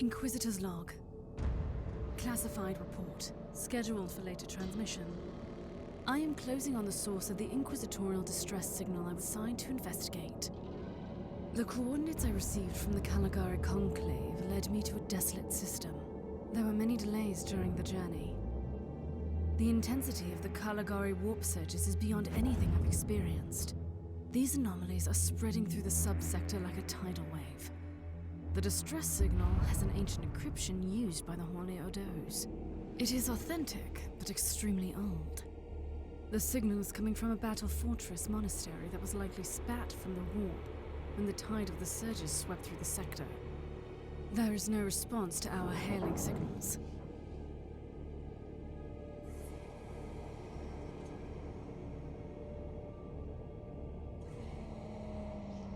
Inquisitor's log. Classified report, scheduled for later transmission. I am closing on the source of the inquisitorial distress signal I was assigned to investigate. The coordinates I received from the Caligari Conclave led me to a desolate system. There were many delays during the journey. The intensity of the Caligari warp surges is beyond anything I've experienced. These anomalies are spreading through the subsector like a tidal wave. The distress signal has an ancient encryption used by the Horny Odos. It is authentic, but extremely old. The signal is coming from a battle fortress monastery that was likely spat from the warp when the tide of the surges swept through the sector. There is no response to our hailing signals.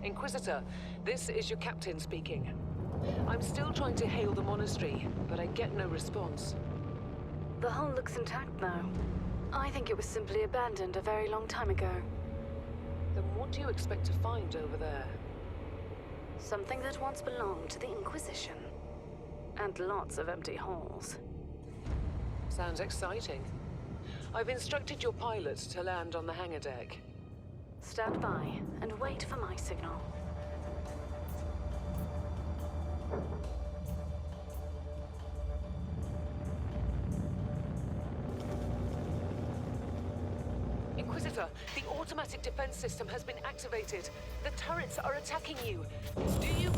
Inquisitor, this is your captain speaking. I'm still trying to hail the monastery, but I get no response. The hull looks intact now. I think it was simply abandoned a very long time ago. Then what do you expect to find over there? Something that once belonged to the Inquisition. And lots of empty halls. Sounds exciting. I've instructed your pilot to land on the hangar deck. Stand by and wait for my signal. Inquisitor, the automatic defense system has been activated. The turrets are attacking you. Do you...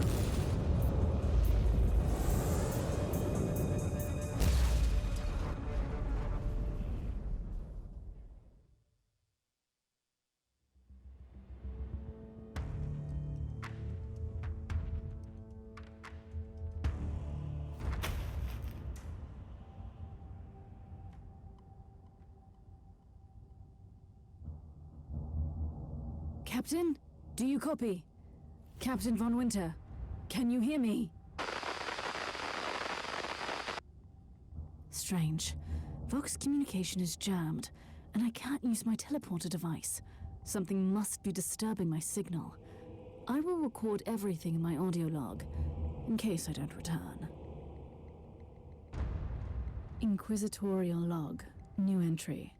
Captain? Do you copy? Captain Von Winter, can you hear me? Strange. Vox communication is jammed, and I can't use my teleporter device. Something must be disturbing my signal. I will record everything in my audio log, in case I don't return. Inquisitorial log. New entry.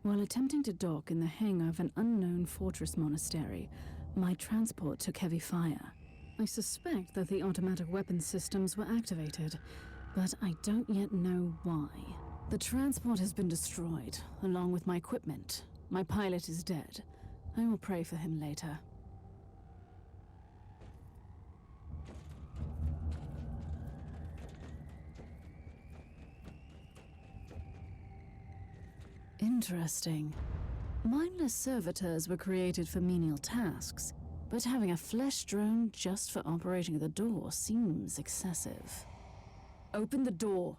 While attempting to dock in the hangar of an unknown fortress monastery, my transport took heavy fire. I suspect that the automatic weapon systems were activated, but I don't yet know why. The transport has been destroyed, along with my equipment. My pilot is dead. I will pray for him later. Interesting. Mindless servitors were created for menial tasks, but having a flesh drone just for operating the door seems excessive. Open the door.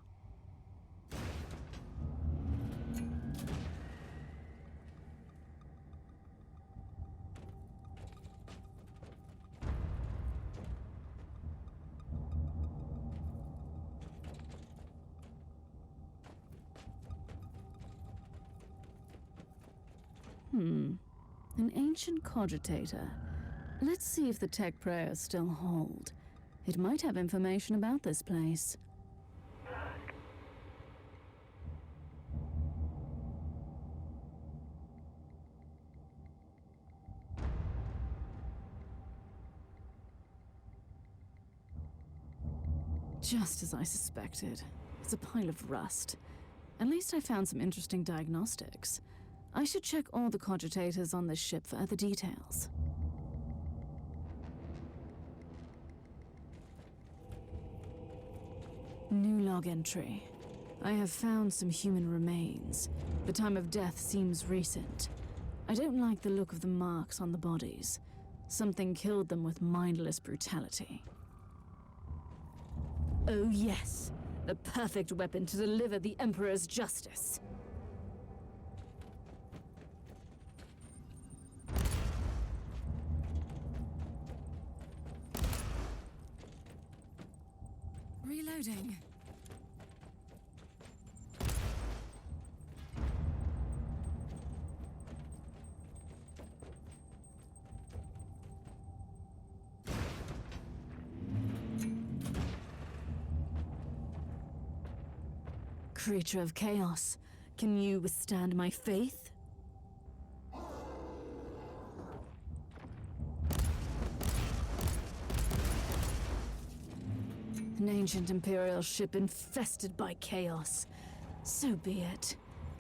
An ancient cogitator. Let's see if the tech prayers still hold. It might have information about this place. Just as I suspected. It's a pile of rust. At least I found some interesting diagnostics. I should check all the cogitators on this ship for other details. New log entry. I have found some human remains. The time of death seems recent. I don't like the look of the marks on the bodies. Something killed them with mindless brutality. Oh yes, the perfect weapon to deliver the Emperor's justice. Reloading. Creature of chaos, can you withstand my faith? An ancient Imperial ship infested by chaos. So be it.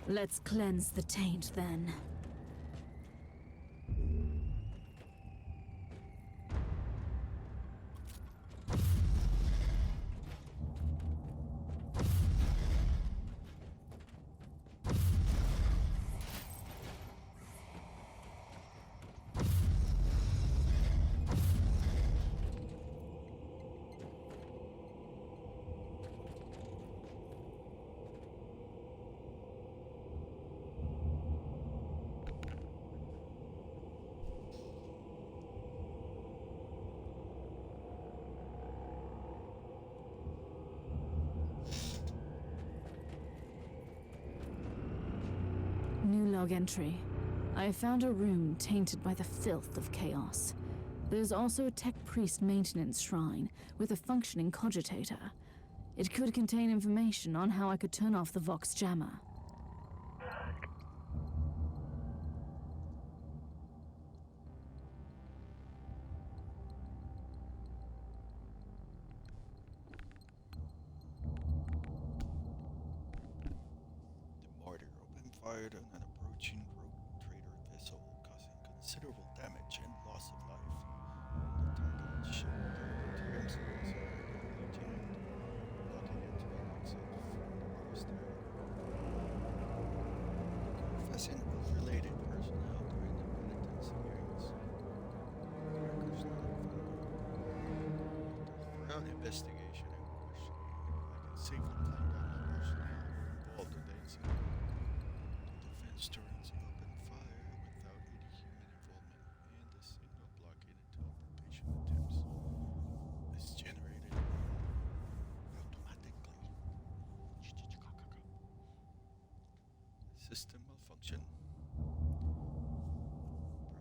Let's cleanse the taint then. New log entry. I found a room tainted by the filth of chaos. There's also a tech priest maintenance shrine with a functioning cogitator. It could contain information on how I could turn off the Vox jammer. The Martyr opened fire on an approaching rogue trader vessel, causing considerable damage and loss of life. The targeted ship Terms was a lieutenant, blocking it to an exit from the monastery. Confessing unrelated personnel during the penitence hearings. Records not found. Throughout investigation and questioning, I can safely claim that no personnel involved in the incident. The defense turrets opened fire without any human involvement, and the signal blocking teleportation attempts is generated automatically. System malfunction.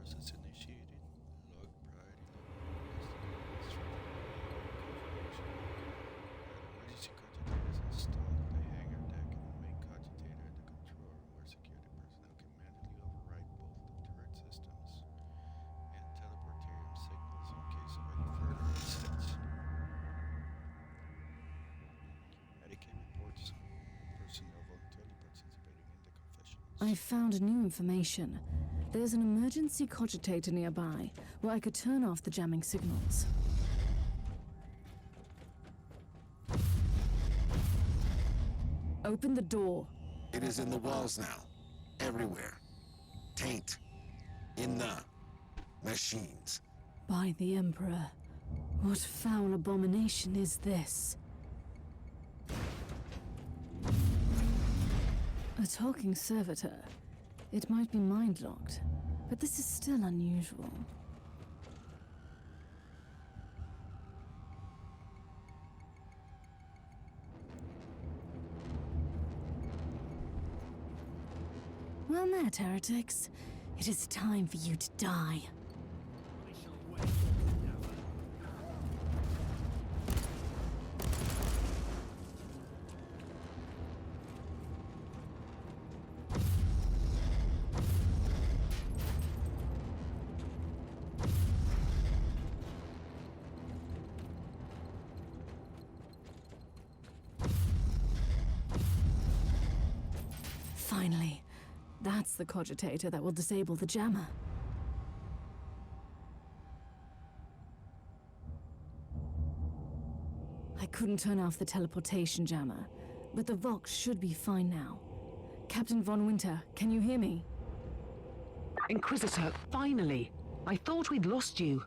Process initiated. Log priority level. Emergency cogitator is installed at the hangar deck, and the main cogitator and the control room where security personnel can manually override both the turret systems and teleportarium signals in case of any further incidents. Etiquette reports. Personnel voluntarily participating in the confessions. I found new information. There's an emergency cogitator nearby where I could turn off the jamming signals. Open the door. It is in the walls now. Everywhere. Taint. In the machines. By the Emperor, what foul abomination is this? A talking servitor. It might be mind-locked, but this is still unusual. Well met, heretics. It is time for you to die. Finally. That's the cogitator that will disable the jammer. I couldn't turn off the teleportation jammer, but the Vox should be fine now. Captain Von Winter, can you hear me? Inquisitor, finally! I thought we'd lost you.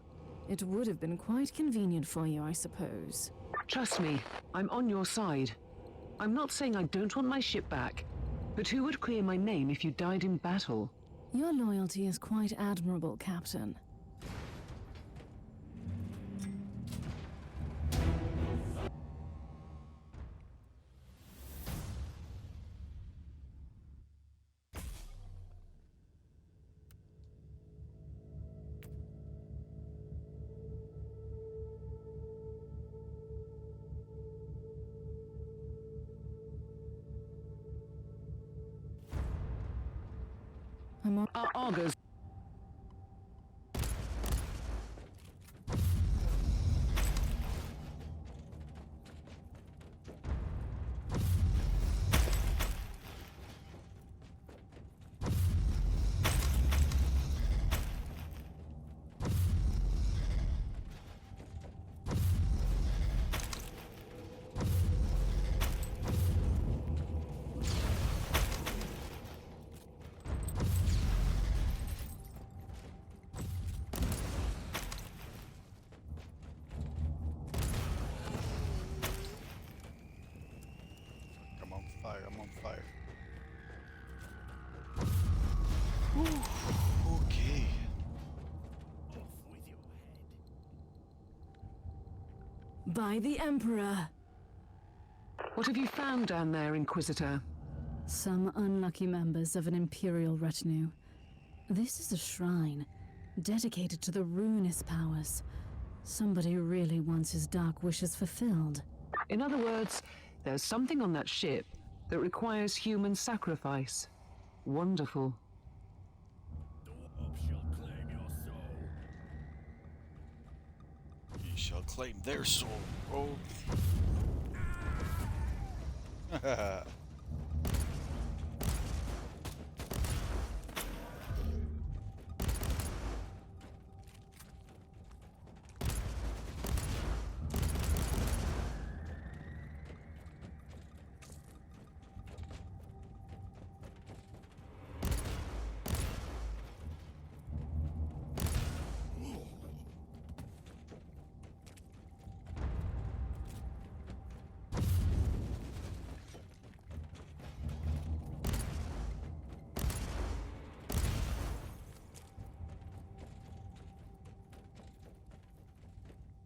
It would have been quite convenient for you, I suppose. Trust me, I'm on your side. I'm not saying I don't want my ship back, but who would clear my name if you died in battle? Your loyalty is quite admirable, Captain. I'm on. Our augurs. I'm on fire, I'm on fire. Okay. By the Emperor! What have you found down there, Inquisitor? Some unlucky members of an Imperial retinue. This is a shrine, dedicated to the ruinous powers. Somebody really wants his dark wishes fulfilled. In other words, there's something on that ship that requires human sacrifice. Wonderful. Ye shall claim their soul. Oh.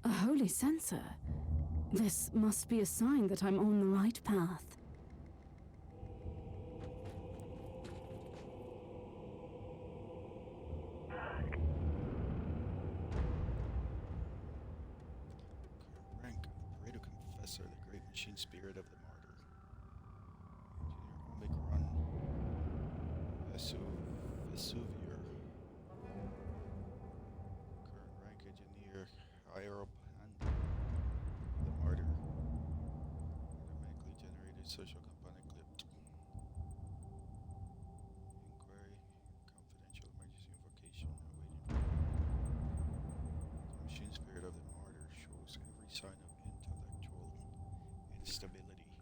A holy censer. This must be a sign that I'm on the right path. Rank, Operator Confessor, the great machine spirit of the martyr. Engineer Omicron. Vesuvier. Current rank engineer Hieropan. The martyr. Automatically generated social component clipped. Inquiry. Confidential emergency invocation. Awaiting. The machine spirit of the martyr shows every sign of intellectual instability.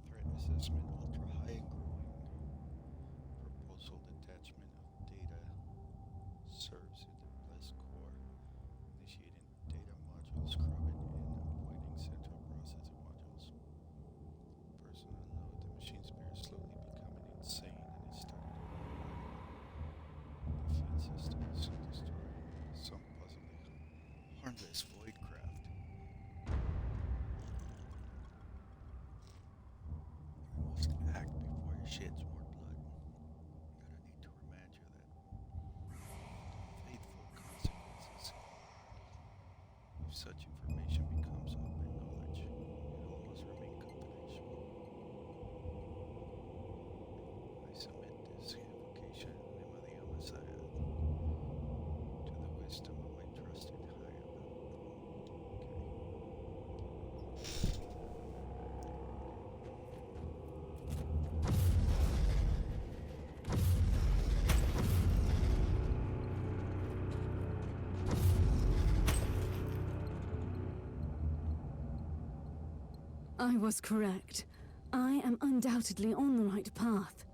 Threat assessment ultra high and growing. Proposal detachment of data serves in the blessed core. Initiating data module scrubbing and avoiding central processing modules. Personal note, the machine spirit is slowly becoming insane and is starting to defense systems, destroying some possibly harmless void craft. I must act before it sheds more blood. Gotta need to remind you that faithful consequences. If such information becomes open knowledge, it all must remain confidential. I submit this invocation in the name of the Messiah to the wisdom of my trusted higher. I was correct. I am undoubtedly on the right path.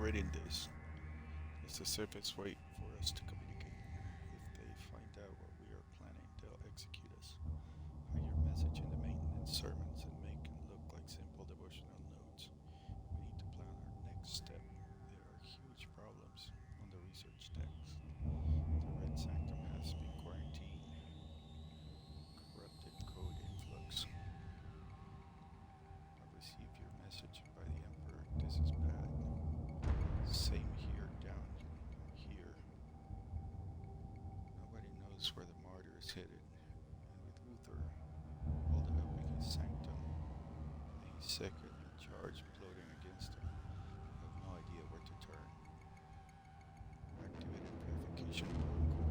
reading this. It's the safest way for us to communicate. If they find out what we are planning, they'll execute us. Hide your message in the maintenance sermons and make it look like simple devotional notes. We need to plan our next step. There are huge problems on the research text. The Red Sanctum has been quarantined. Corrupted code influx. I received your message by the Emperor. This is bad. Same here, down here. Nobody knows where the Martyr is headed. And with Uther holed up in his sanctum, and his second in charge plotting against him, I have no idea where to turn. Activated purification protocol.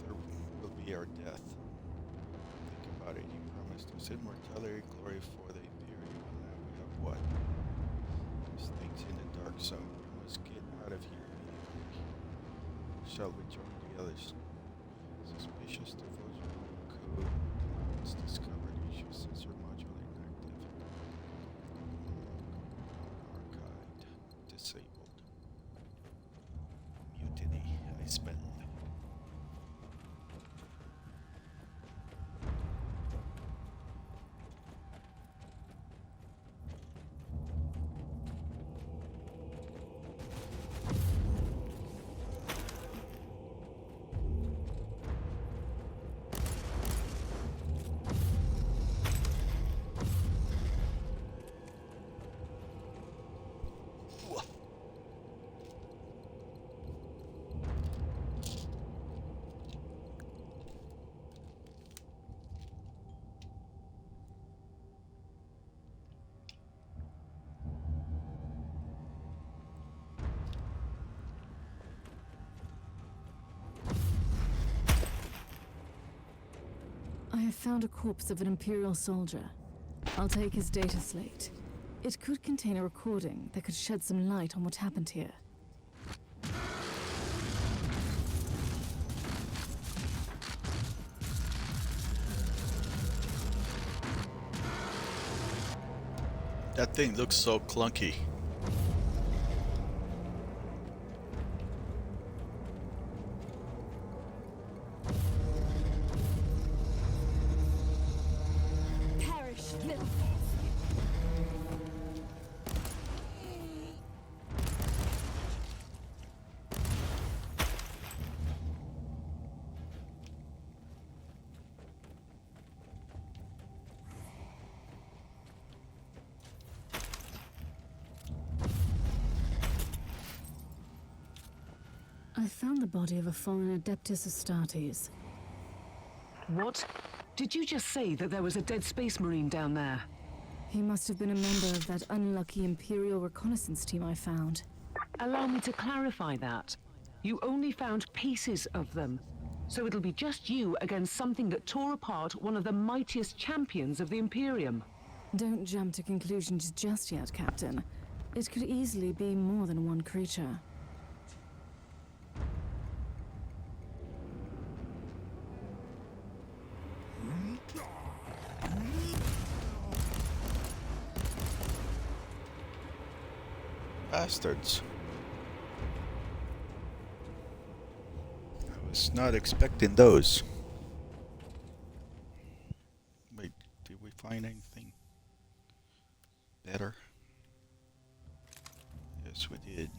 There will be our death. Think about it. He promised us immortality, glory for the Imperium, and now we have what? There's things in the dark zone. We must get out of here immediately. Shall we join the others? Suspicious devotional code was discovered. Issue sensor module inactive. Archived. Disabled. Mutiny. I spent. I have found a corpse of an Imperial soldier. I'll take his data slate. It could contain a recording that could shed some light on what happened here. That thing looks so clunky. Perish, little. I found the body of a fallen Adeptus Astartes. What? Did you just say that there was a dead space marine down there? He must have been a member of that unlucky Imperial reconnaissance team I found. Allow me to clarify that. You only found pieces of them. So it'll be just you against something that tore apart one of the mightiest champions of the Imperium. Don't jump to conclusions just yet, Captain. It could easily be more than one creature. Bastards. I was not expecting those. Wait, did we find anything better? Yes, we did.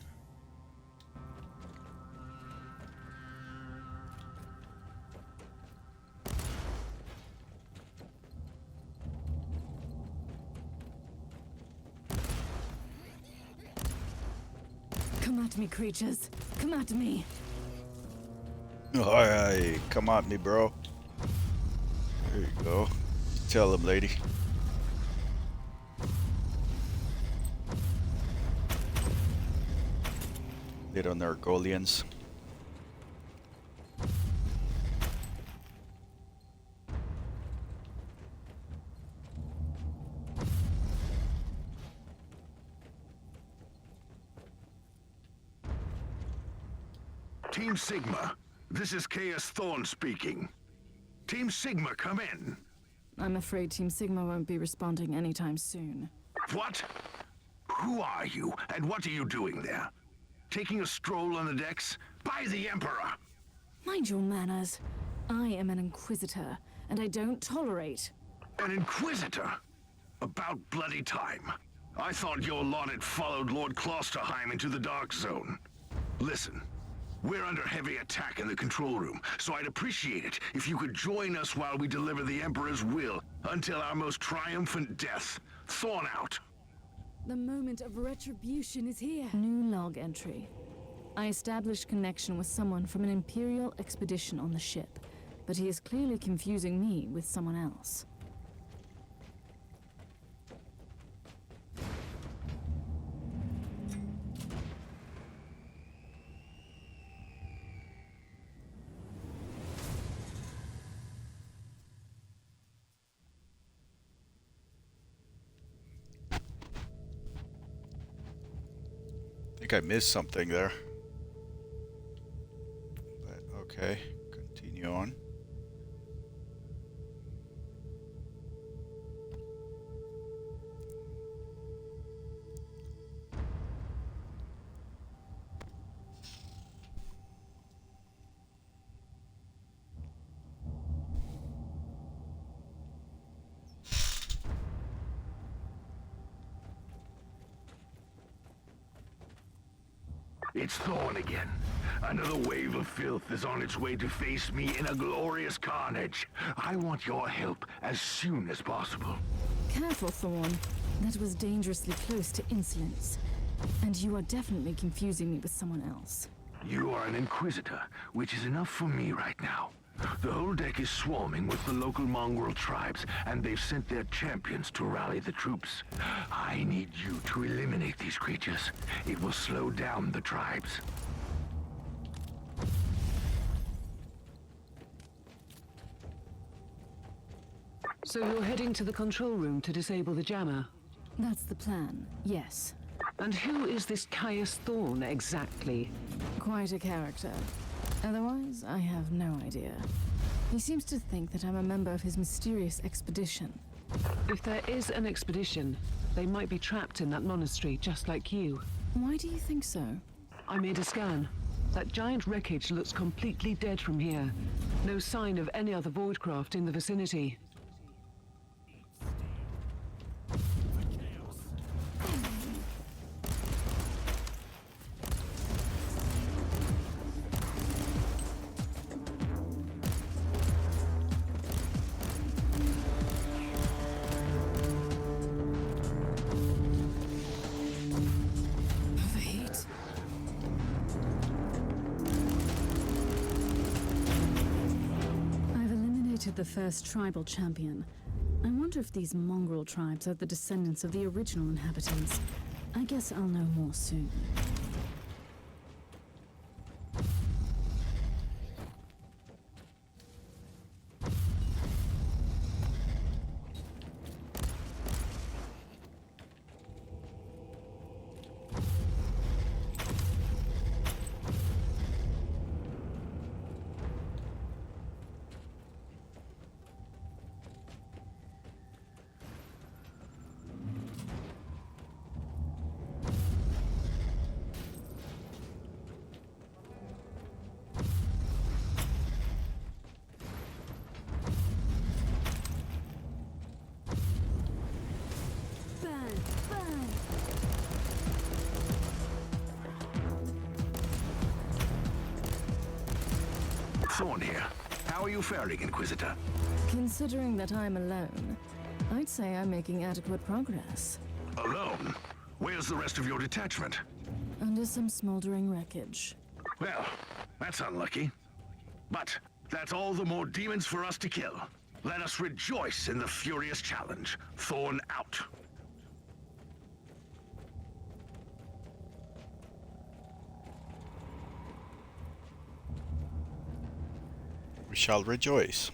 Come at me, creatures. Come at me. Alright, come at me, bro. There you go. Tell him, lady. Little Nargolians. Team Sigma, this is Chaos Thorn speaking. Team Sigma, come in. I'm afraid Team Sigma won't be responding anytime soon. What? Who are you, and what are you doing there? Taking a stroll on the decks? By the Emperor! Mind your manners. I am an Inquisitor, and I don't tolerate... An Inquisitor? About bloody time. I thought your lot had followed Lord Klosterheim into the Dark Zone. Listen, we're under heavy attack in the control room, so I'd appreciate it if you could join us while we deliver the Emperor's will until our most triumphant death. Thorn out. The moment of retribution is here. New log entry. I established connection with someone from an Imperial expedition on the ship, but he is clearly confusing me with someone else. I think I missed something there. But okay, continue on. It's Thorn again. Another wave of filth is on its way to face me in a glorious carnage. I want your help as soon as possible. Careful, Thorn. That was dangerously close to insolence. And you are definitely confusing me with someone else. You are an Inquisitor, which is enough for me right now. The whole deck is swarming with the local mongrel tribes, and they've sent their champions to rally the troops. I need you to eliminate these creatures. It will slow down the tribes. So you're heading to the control room to disable the jammer? That's the plan, yes. And who is this Caius Thorn exactly? Quite a character. Otherwise, I have no idea. He seems to think that I'm a member of his mysterious expedition. If there is an expedition, they might be trapped in that monastery just like you. Why do you think so? I made a scan. That giant wreckage looks completely dead from here. No sign of any other voidcraft in the vicinity. The first tribal champion. I wonder if these mongrel tribes are the descendants of the original inhabitants. I guess I'll know more soon. Thorn here. How are you faring, Inquisitor? Considering that I'm alone, I'd say I'm making adequate progress. Alone? Where's the rest of your detachment? Under some smoldering wreckage. Well, that's unlucky. But that's all the more demons for us to kill. Let us rejoice in the furious challenge. Thorn out. We shall rejoice.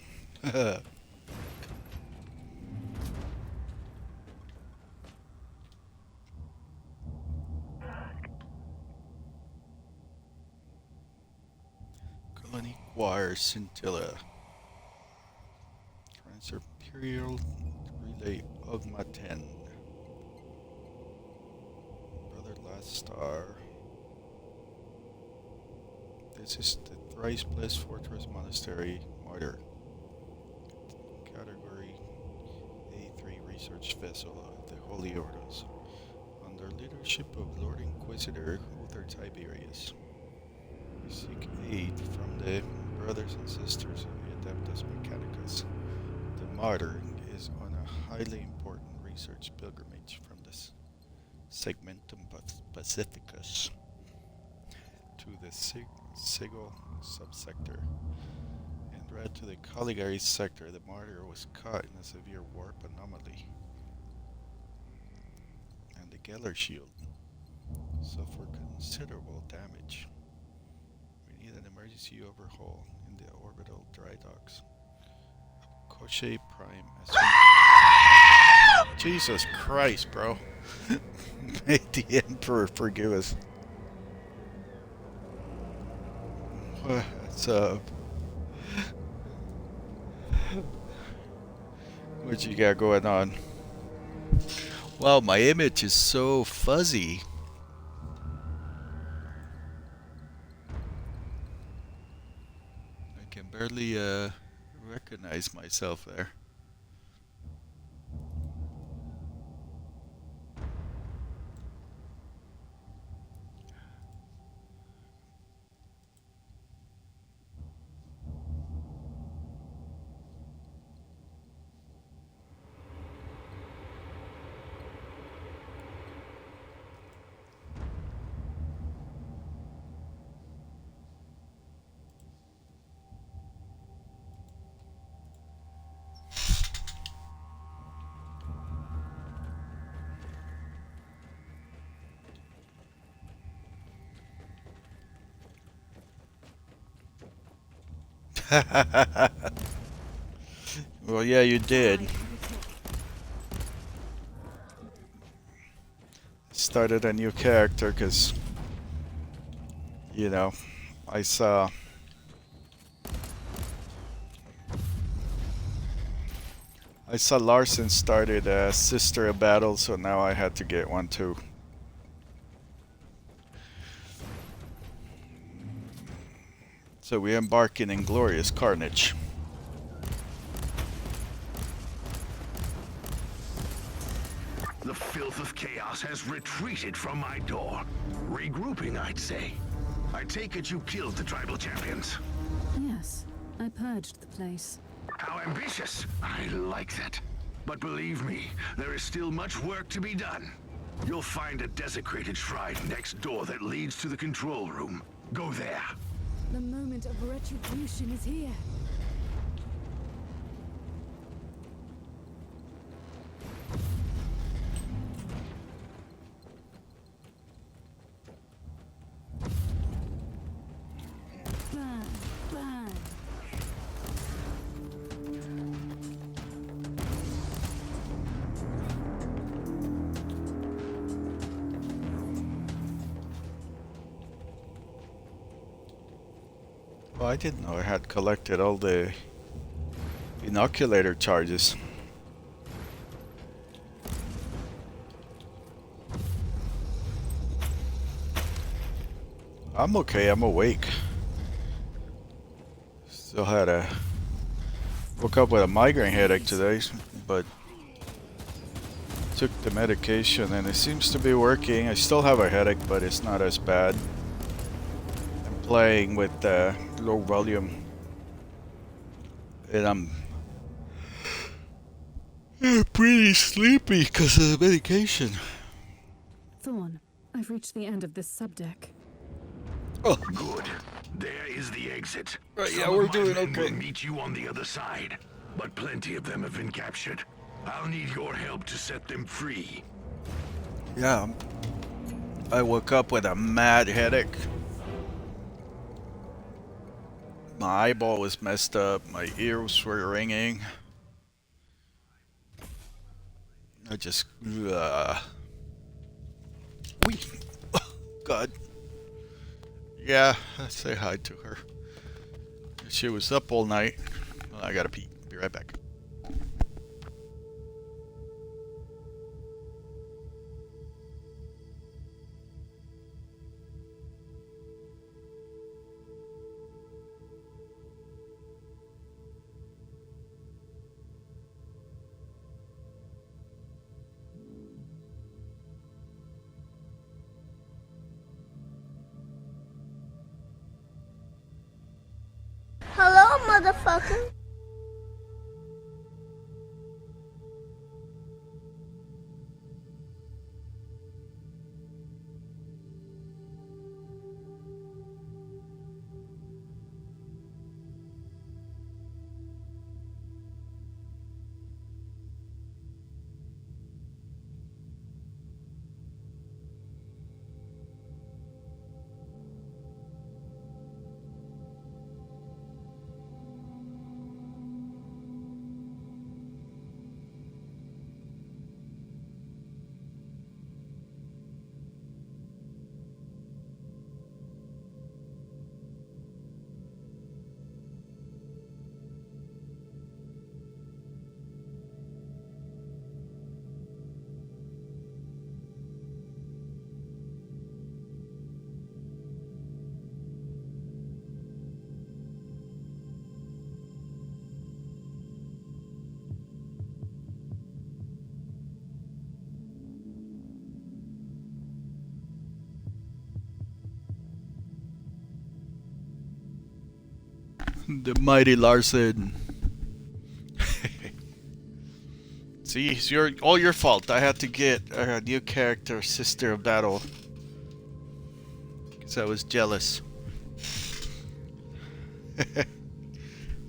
Colony Choir Scintilla. Trans-Imperial Relay Ogma 10. star. This is the thrice blessed fortress monastery, Martyr. Category A3 research vessel of the Holy Orders, under leadership of Lord Inquisitor Uther Tiberius. We seek aid from the brothers and sisters of the Adeptus Mechanicus. The Martyr is on a highly important research pilgrimage from the Segmentum Pacificus to the Sigil subsector. En route to the Caligari sector, the Martyr was caught in a severe warp anomaly, and the Geller shield suffered considerable damage. We need an emergency overhaul in the orbital dry docks. Cochet Prime as soon. Jesus Christ, bro. May the Emperor forgive us. What's up? What you got going on? Wow, my image is so fuzzy. I can barely recognize myself there. Well, yeah, you did. Started a new character because, you know, I saw Larson started a Sister of Battle, so now I had to get one too. So we embark in inglorious carnage. The filth of chaos has retreated from my door. Regrouping, I'd say. I take it you killed the tribal champions. Yes, I purged the place. How ambitious! I like that. But believe me, there is still much work to be done. You'll find a desecrated shrine next door that leads to the control room. Go there. The moment of retribution is here. Burn, burn. Oh, I didn't know I had collected all the inoculator charges. I'm okay, I'm awake. Still had woke up with a migraine headache today, but took the medication and it seems to be working. I still have a headache, but it's not as bad. I'm playing with low volume, and I'm pretty sleepy because of the medication. Thorn, I've reached the end of this subdeck. Oh, Good. There is the exit. Right, yeah, Some we're of my doing men okay. will meet you on the other side, but plenty of them have been captured. I'll need your help to set them free. yeah. I woke up with a mad headache. My eyeball was messed up. My ears were ringing. I just... Wee. God. Yeah, I say hi to her. She was up all night. Well, I gotta pee. Be right back. motherfucker. The mighty Larson. See, it's all your fault. I had to get a new character, Sister of Battle, because I was jealous.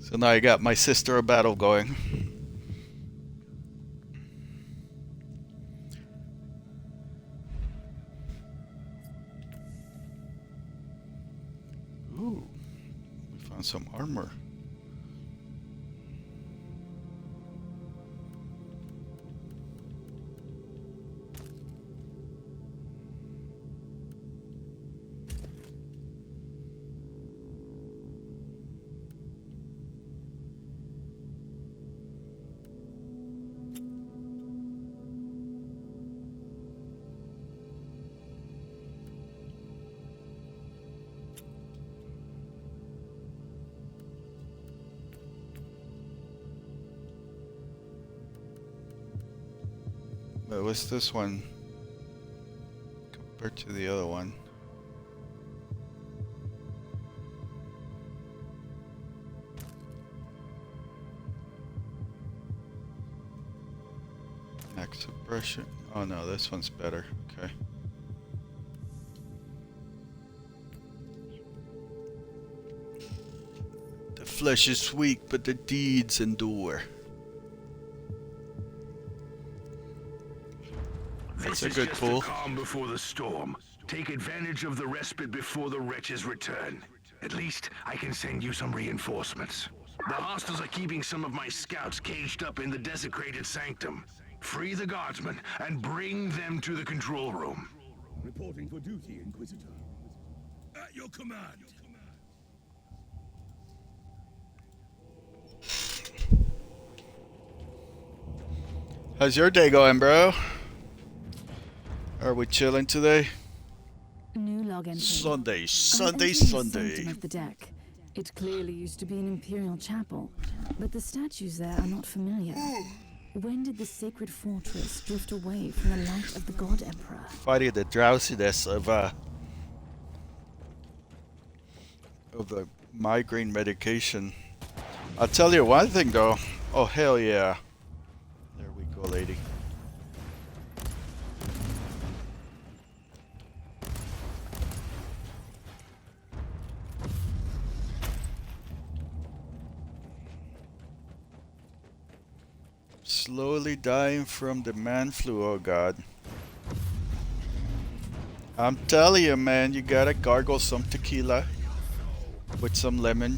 So now I got my Sister of Battle going. Ooh, we found some armor. But what's this one compared to the other one? Max suppression. Oh no, this one's better. Okay. The flesh is weak, but the deeds endure. That's a good pull. Calm before the storm. Take advantage of the respite before the wretches return. At least I can send you some reinforcements. The hostiles are keeping some of my scouts caged up in the desecrated sanctum. Free the guardsmen and bring them to the control room. Reporting for duty, Inquisitor. At your command. How's your day going, bro? Are we chilling today? New log entry. Sunday. I'm entering the sanctum of the deck. It clearly used to be an imperial chapel, but the statues there are not familiar. When did the sacred fortress drift away from the light of the God Emperor? Fighting the drowsiness of the migraine medication. I'll tell you one thing though. Oh hell yeah. There we go, lady. Slowly dying from the man flu, oh god. I'm telling you, man, you gotta gargle some tequila with some lemon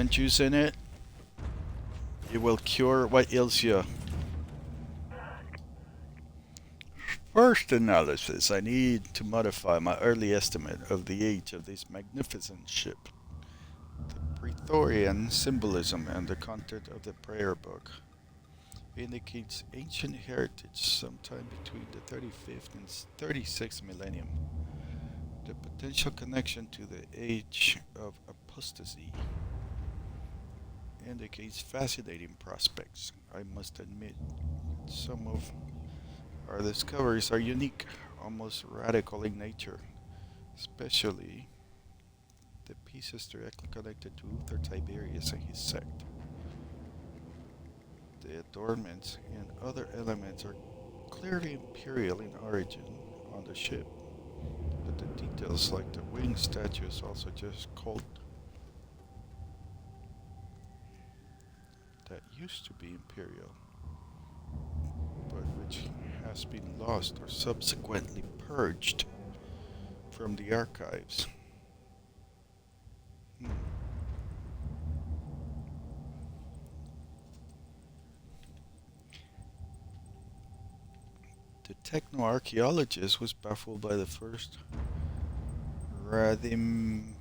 juice in it. It will cure what ails you. First analysis, I need to modify my early estimate of the age of this magnificent ship. The Praetorian symbolism and the content of the prayer book indicates ancient heritage sometime between the 35th and 36th millennium. The potential connection to the age of apostasy indicates fascinating prospects. I must admit, some of our discoveries are unique, almost radical in nature, especially the pieces directly connected to Uther Tiberius and his sect. The adornments and other elements are clearly imperial in origin on the ship, but the details like the wing statues also just cult that used to be imperial, but which has been lost or subsequently purged from the archives. The techno-archaeologist was baffled by the first radium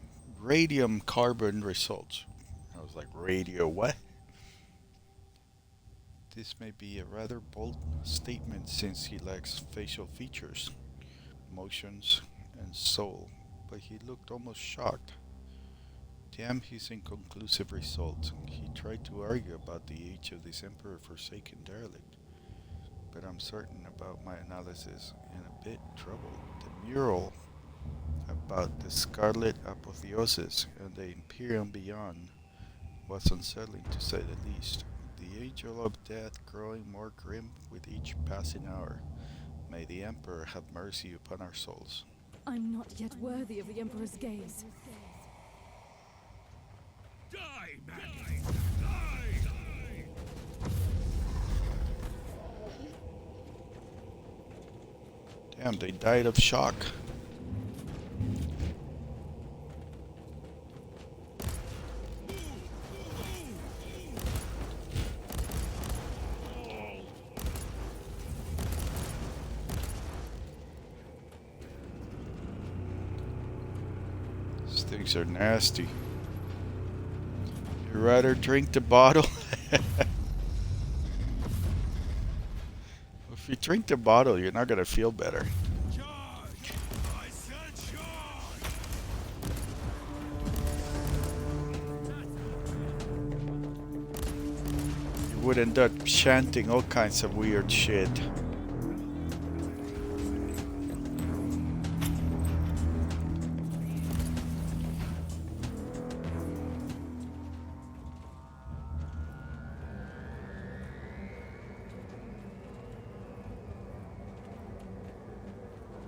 carbon results. I was like, radio what? This may be a rather bold statement since he lacks facial features, emotions, and soul, but he looked almost shocked. Damn his inconclusive results. He tried to argue about the age of this emperor-forsaken derelict, but I'm certain about my analysis and a bit troubled. The mural about the Scarlet Apotheosis and the Imperium beyond was unsettling to say the least. The angel of death growing more grim with each passing hour. May the Emperor have mercy upon our souls. I'm not yet worthy of the Emperor's gaze. Die, man! Die! Damn, they died of shock. These things are nasty. You'd rather drink the bottle? If you drink the bottle, you're not gonna feel better. Charge! I said charge! You would end up chanting all kinds of weird shit.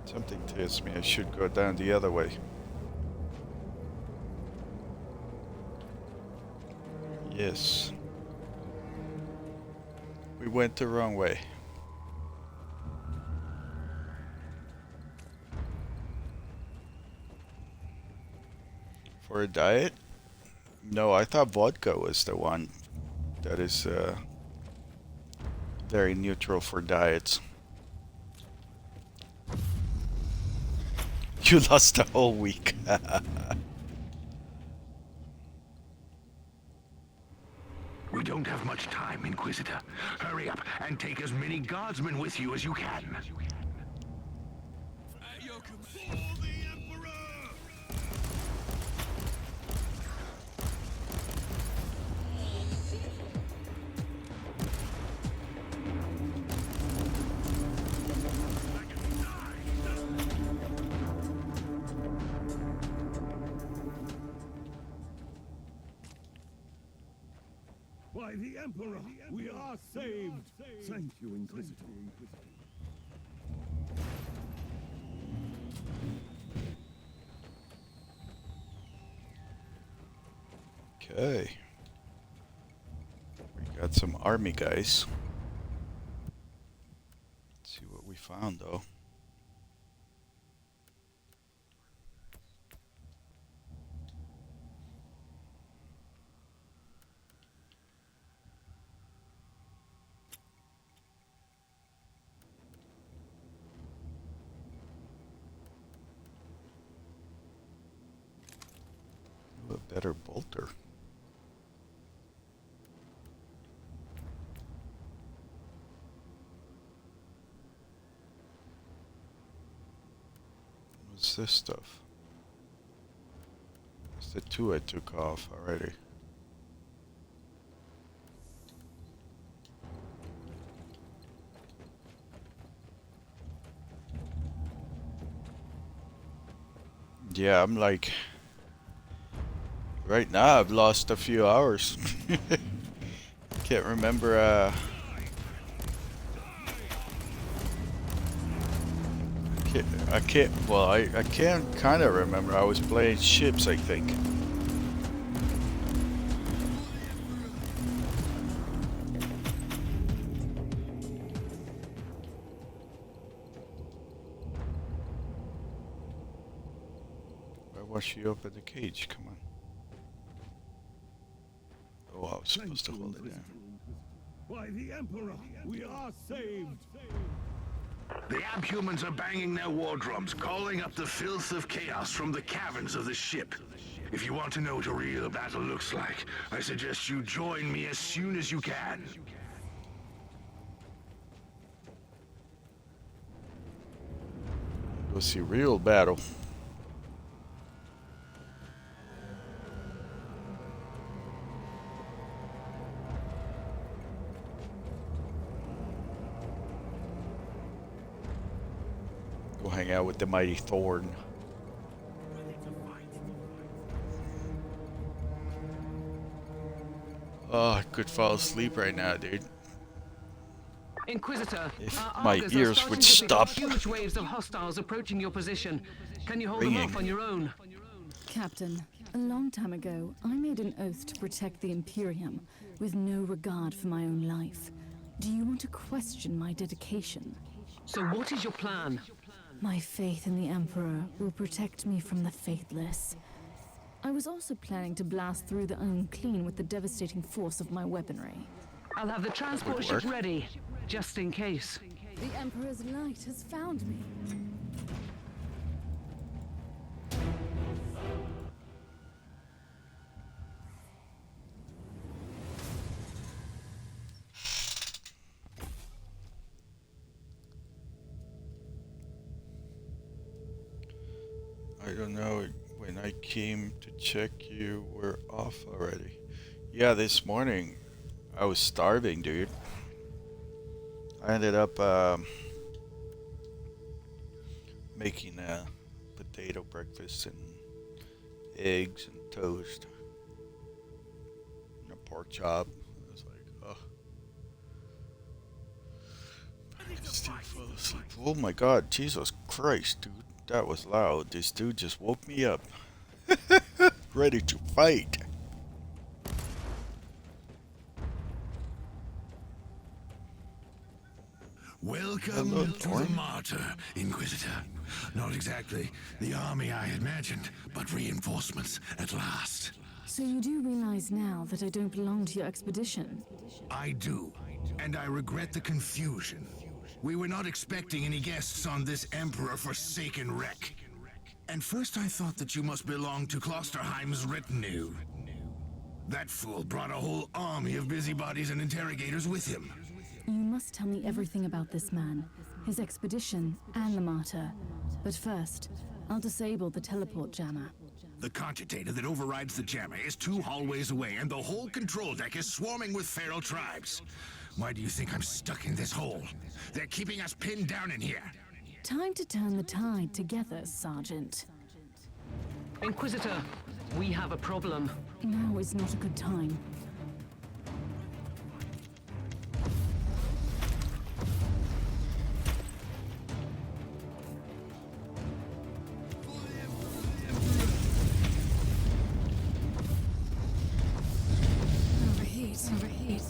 Something tells me I should go down the other way. Yes. We went the wrong way. For a diet? No, I thought vodka was the one that is very neutral for diets. You lost a whole week. We don't have much time, Inquisitor. Hurry up and take as many guardsmen with you as you can. At your command, for the Emperor! By the Emperor, we are saved! Thank you, Inquisitor. Okay. We got some army guys. Let's see what we found though. Ooh, a better bolter. What's this stuff? It's the two I took off already. Yeah, I'm like Right now, I've lost a few hours. Can't remember. I can't. Well, I can kind of remember. I was playing ships, I think. Why was she open the cage? Come on. Oh, I was supposed to hold it down. By the Emperor, we are saved. The Abhumans are banging their war drums, calling up the filth of chaos from the caverns of the ship. If you want to know what a real battle looks like, I suggest you join me as soon as you can. Go see real battle. Go hang out with the mighty Thorn. Oh, I could fall asleep right now, dude. Inquisitor, If our my Argos are ears starting would to pick stop up huge waves of hostiles approaching your position. Can you hold them ringing. off on your own? Captain, a long time ago, I made an oath to protect the Imperium, with no regard for my own life. Do you want to question my dedication? So what is your plan? My faith in the Emperor will protect me from the faithless. I was also planning to blast through the unclean with the devastating force of my weaponry. I'll have the transport ship work. ready, just in case. The Emperor's light has found me. I don't know, when I came to check you were off already. Yeah, this morning I was starving, dude. I ended up making a potato breakfast and eggs and toast and a pork chop. I was like, oh. I still fall asleep. Oh my god, Jesus Christ, dude. That was loud. This dude just woke me up. Ready to fight. Welcome Hello, to Thorn. the Martyr, Inquisitor. Not exactly the army I had imagined, but reinforcements at last. So you do realize now that I don't belong to your expedition? I do, and I regret the confusion. We were not expecting any guests on this Emperor-forsaken wreck. And first I thought that you must belong to Klosterheim's retinue. That fool brought a whole army of busybodies and interrogators with him. You must tell me everything about this man, his expedition, and the Martyr. But first, I'll disable the teleport jammer. The cogitator that overrides the jammer is 2 hallways away, and the whole control deck is swarming with feral tribes. Why do you think I'm stuck in this hole? They're keeping us pinned down in here. Time to turn the tide together, Sergeant. Inquisitor, we have a problem. Now is not a good time. Overheat.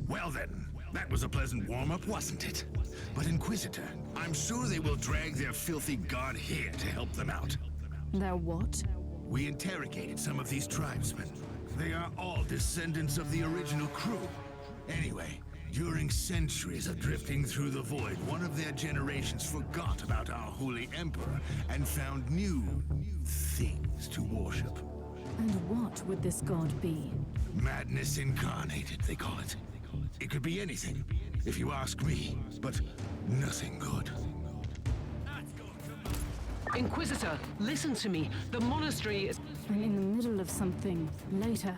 Well then, that was a pleasant warm-up, wasn't it? But Inquisitor, I'm sure they will drag their filthy god here to help them out. They're what? We interrogated some of these tribesmen. They are all descendants of the original crew. Anyway, during centuries of drifting through the void, one of their generations forgot about our holy emperor and found new things to worship. And what would this god be? Madness incarnated, they call it. It could be anything, if you ask me, but nothing good. Inquisitor, listen to me. The monastery is... I'm in the middle of something. Later.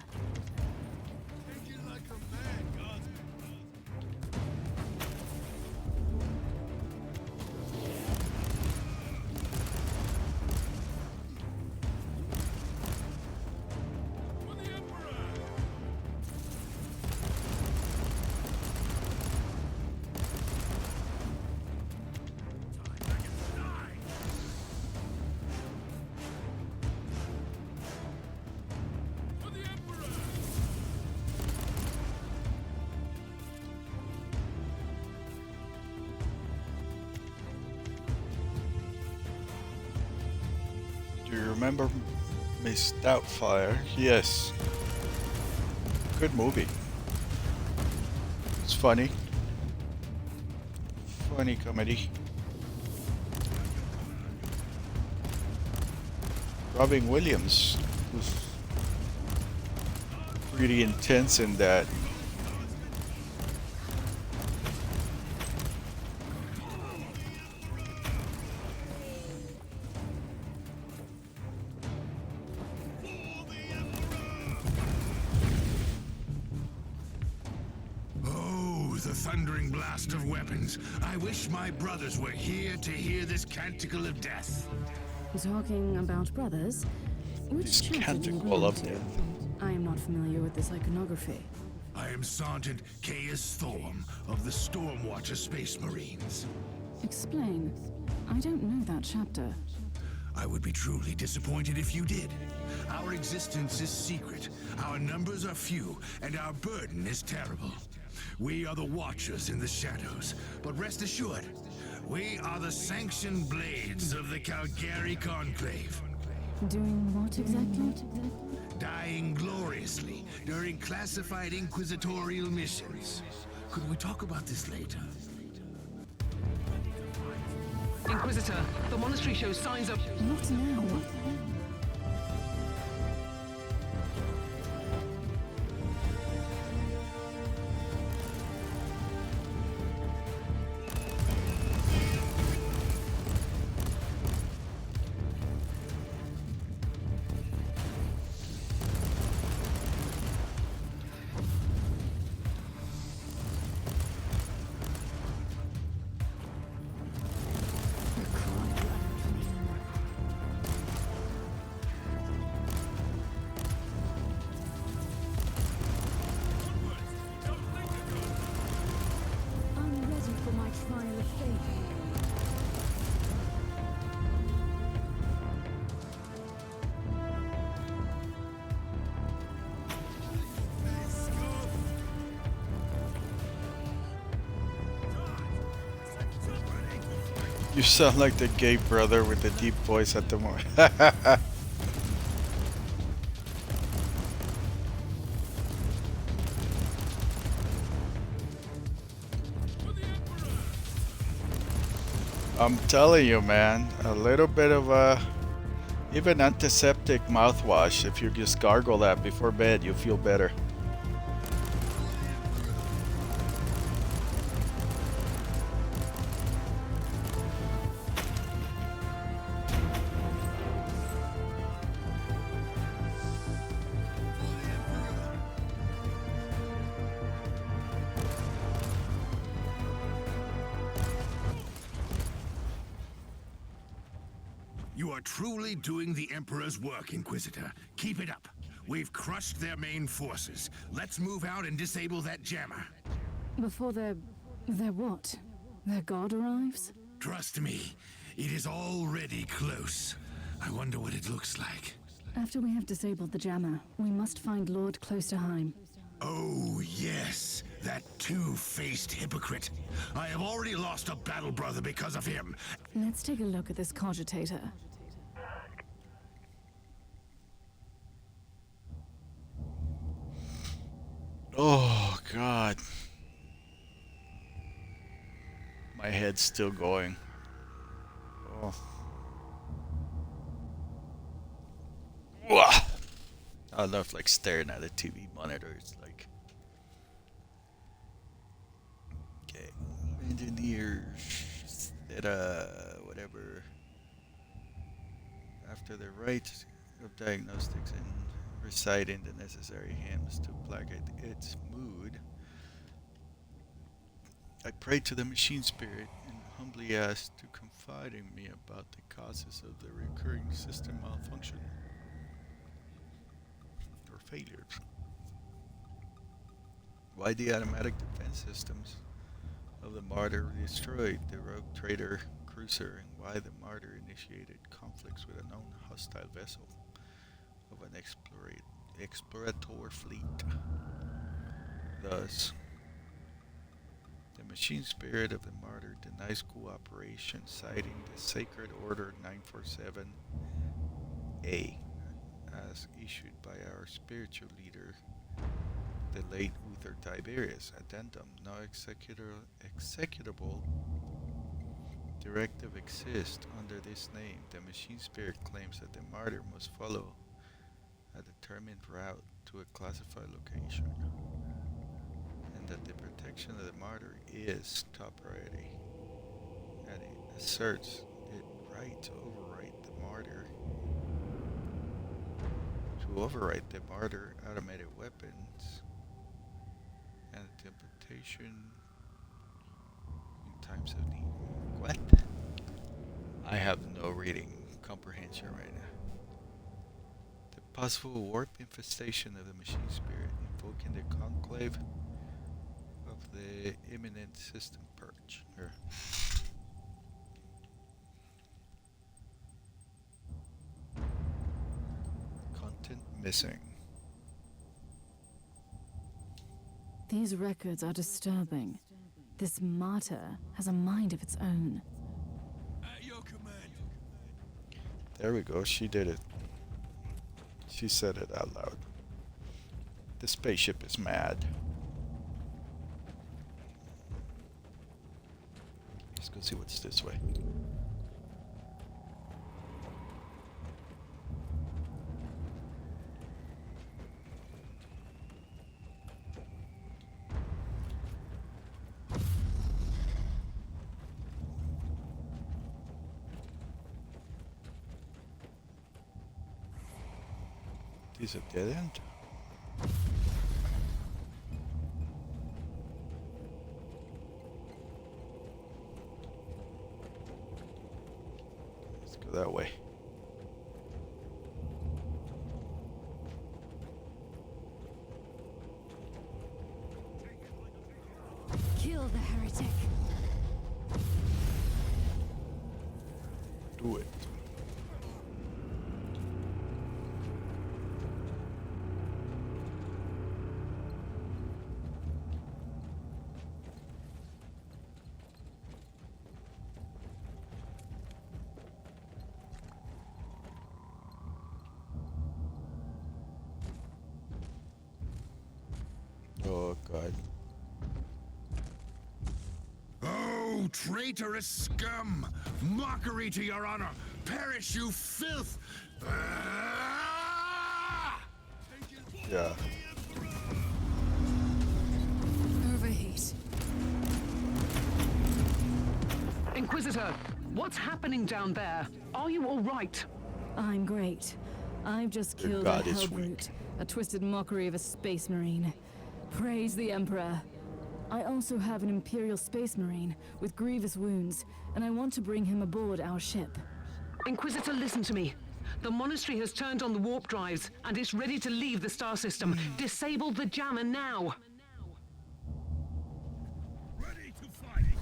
you remember Miss Doubtfire? Yes. Good movie. It's funny. Funny comedy. Robin Williams was pretty intense in that. Oh, the thundering blast of weapons. I wish my brothers were here to hear this canticle of death. Talking about brothers, which This chapter do you canticle belong of to? death. I am not familiar with this iconography. I am Sergeant Caius Thorm of the Stormwatcher Space Marines. Explain. I don't know that chapter. I would be truly disappointed if you did. Our existence is secret, our numbers are few, and our burden is terrible. We are the Watchers in the shadows, but rest assured, we are the sanctioned blades of the Calgary Conclave. Doing what exactly? Dying gloriously during classified inquisitorial missions. Could we talk about this later? Inquisitor, the monastery shows signs of... Not now. I'm ready for my trial of faith. You sound like the gay brother with the deep voice at the moment. I'm telling you, man, a little bit of a even antiseptic mouthwash. If you just gargle that before bed, you'll feel better. You are truly doing the Emperor's work, Inquisitor. Keep it up. We've crushed their main forces. Let's move out and disable that jammer. Before their what? Their god arrives? Trust me, it is already close. I wonder what it looks like. After we have disabled the jammer, we must find Lord Klosterheim. Oh, yes. That two-faced hypocrite. I have already lost a battle brother because of him. Let's take a look at this cogitator. Oh, God. My head's still going. Oh. Wah! I don't know if like staring at a TV monitor. It's like, okay, engineers that whatever. After the right of diagnostics and reciting the necessary hymns to placate its mood, I prayed to the machine spirit and humbly asked to confide in me about the causes of the recurring system malfunction or failures. Why the automatic defense systems of the Martyr destroyed the rogue trader cruiser, and why the Martyr initiated conflicts with a known hostile vessel of an explorator fleet. Thus, the machine spirit of the Martyr denies cooperation, citing the Sacred Order 947 A, as issued by our spiritual leader, the late Uther Tiberius. Addendum: no executable directive exists under this name. The machine spirit claims that the martyr must follow a determined route to a classified location, and that the protection of the martyr is top priority, and it asserts its right to overwrite the martyr. Automated weapons and teleportation in times of need. What? I have no reading comprehension right now. The possible warp infestation of the machine spirit, invoking the conclave of the imminent system purge. Content missing. These records are disturbing. This martyr has a mind of its own. At your command. There we go, she did it. She said it out loud. The spaceship is mad. Let's go see what's this way. Is it dead end? Let's go that way. Kill the heretic. Do it. Oh, God. Oh, traitorous scum! Mockery to your honor! Perish, you filth! Ah! Yeah. Overheat. Inquisitor, what's happening down there? Are you all right? I'm great. I've just Your killed god a is hellbrute, a twisted mockery of a space marine. Praise the Emperor. I also have an Imperial Space Marine with grievous wounds, and I want to bring him aboard our ship. Inquisitor, listen to me. The monastery has turned on the warp drives, and it's ready to leave the star system. Disable the jammer now. Ready to fight.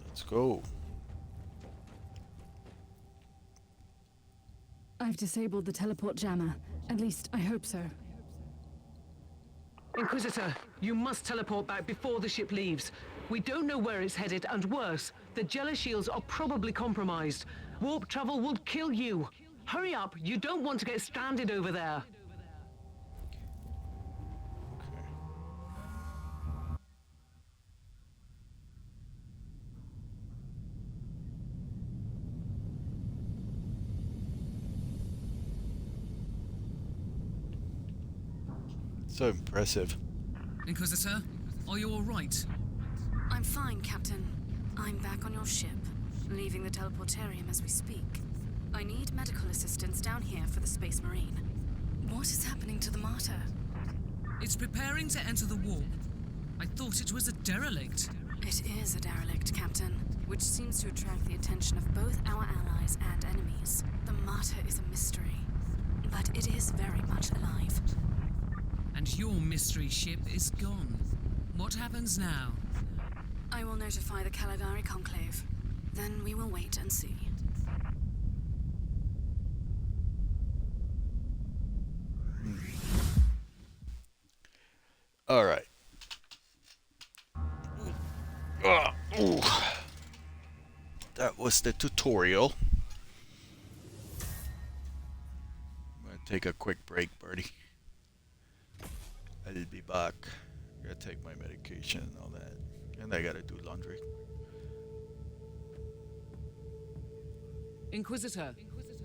Let's go. I've disabled the teleport jammer. At least, I hope so. Inquisitor, you must teleport back before the ship leaves. We don't know where it's headed, and worse, the Jella shields are probably compromised. Warp travel will kill you. Hurry up, you don't want to get stranded over there. So impressive. Inquisitor, are you all right? I'm fine, Captain. I'm back on your ship, leaving the teleportarium as we speak. I need medical assistance down here for the Space Marine. What is happening to the Martyr? It's preparing to enter the warp. I thought it was a derelict. It is a derelict, Captain, which seems to attract the attention of both our allies and enemies. The Martyr is a mystery, but it is very much alive. And your mystery ship is gone. What happens now? I will notify the Caligari Conclave. Then we will wait and see. All right. Ooh. That was the tutorial. take a quick break, buddy. I'll be back. Gotta take my medication and all that. And I gotta do laundry. Inquisitor,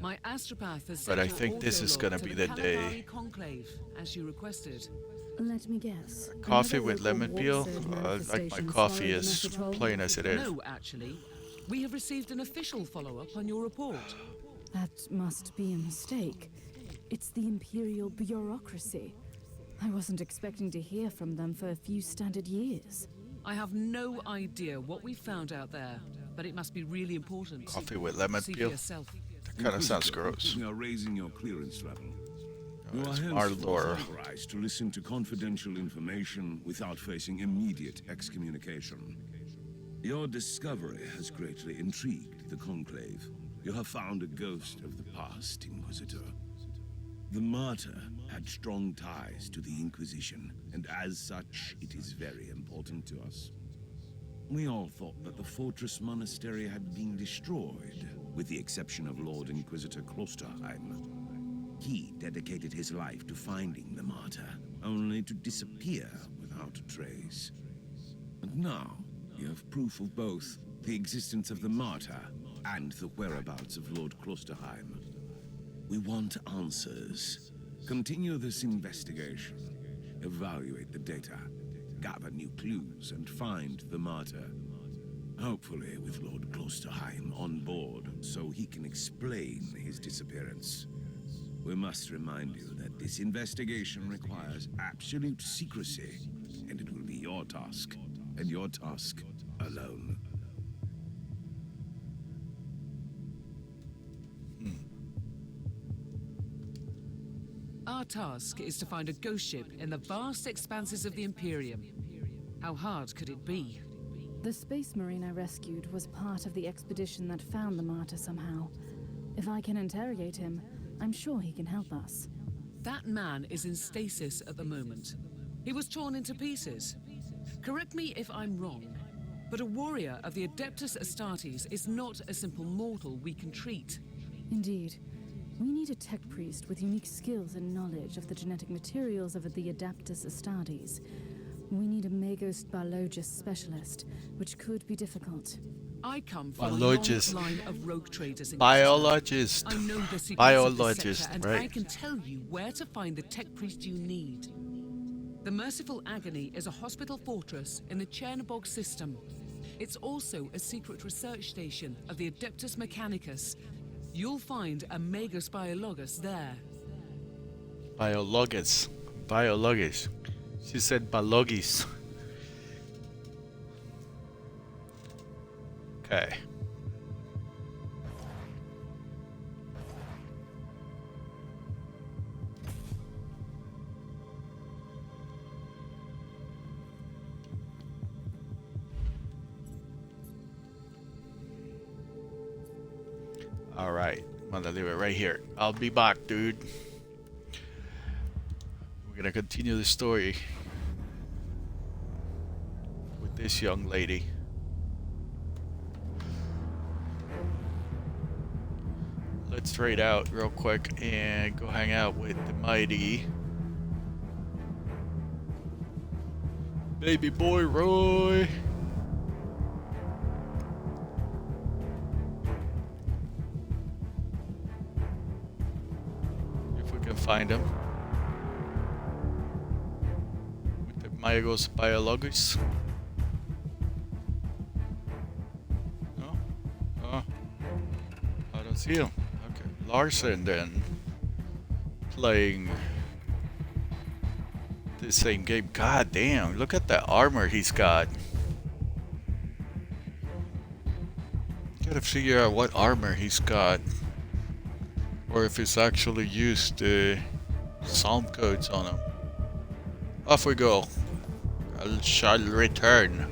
my astropath has But sent I your think this audio is log gonna to be the the day. Calamari Conclave, as you requested. Let me guess. Coffee Another with local lemon warp peel? surge Like my manifestation coffee swallowed the is message whole? plain as it is. No, actually. We have received an official follow-up on your report. That must be a mistake. It's the Imperial bureaucracy. I wasn't expecting to hear from them for a few standard years. I have no idea what we found out there, but it must be really important. Coffee with lemon See for peel? yourself. That kind of sounds Inquisitor, gross. We are raising your clearance level. You are it's henceforth Martyr. authorized to listen to confidential information without facing immediate excommunication. Your discovery has greatly intrigued the Conclave. You have found a ghost of the past, Inquisitor. The Martyr had strong ties to the Inquisition, and as such, it is very important to us. We all thought that the Fortress Monastery had been destroyed, with the exception of Lord Inquisitor Klosterheim. He dedicated his life to finding the Martyr, only to disappear without a trace. And now, you have proof of both the existence of the Martyr and the whereabouts of Lord Klosterheim. We want answers. Continue this investigation. Evaluate the data. Gather new clues and find the Martyr. Hopefully with Lord Klosterheim on board so he can explain his disappearance. We must remind you that this investigation requires absolute secrecy, and it will be your task, and your task alone. Our task is to find a ghost ship in the vast expanses of the Imperium. How hard could it be? The Space Marine I rescued was part of the expedition that found the Martyr somehow. If I can interrogate him, I'm sure he can help us. That man is in stasis at the moment. He was torn into pieces. Correct me if I'm wrong, but a warrior of the Adeptus Astartes is not a simple mortal we can treat. Indeed. We need a tech priest with unique skills and knowledge of the genetic materials of the Adeptus Astartes. We need a Magos biologist specialist, which could be difficult. I come from Biologist. a long line of rogue traders in Biologist. I know the secrets of the Biologist, sector, and right. I can tell you where to find the tech priest you need. The Merciful Agony is a hospital fortress in the Chernobog system. It's also a secret research station of the Adeptus Mechanicus. You'll find a Magos Biologus there. Biologis. Biologis. She said biologis. Okay. Alright, I'm gonna leave it right here. I'll be back, dude. We're gonna continue the story with this young lady. Let's trade out real quick and go hang out with the mighty baby boy Roy. If we can find him. With the Magos Biologus. No? Oh. I don't see him. Okay. Larson then. Playing the same game. God damn, look at that armor he's got. Gotta figure out what armor he's got. Or if it's actually used sound codes on him. Off we go. I shall return.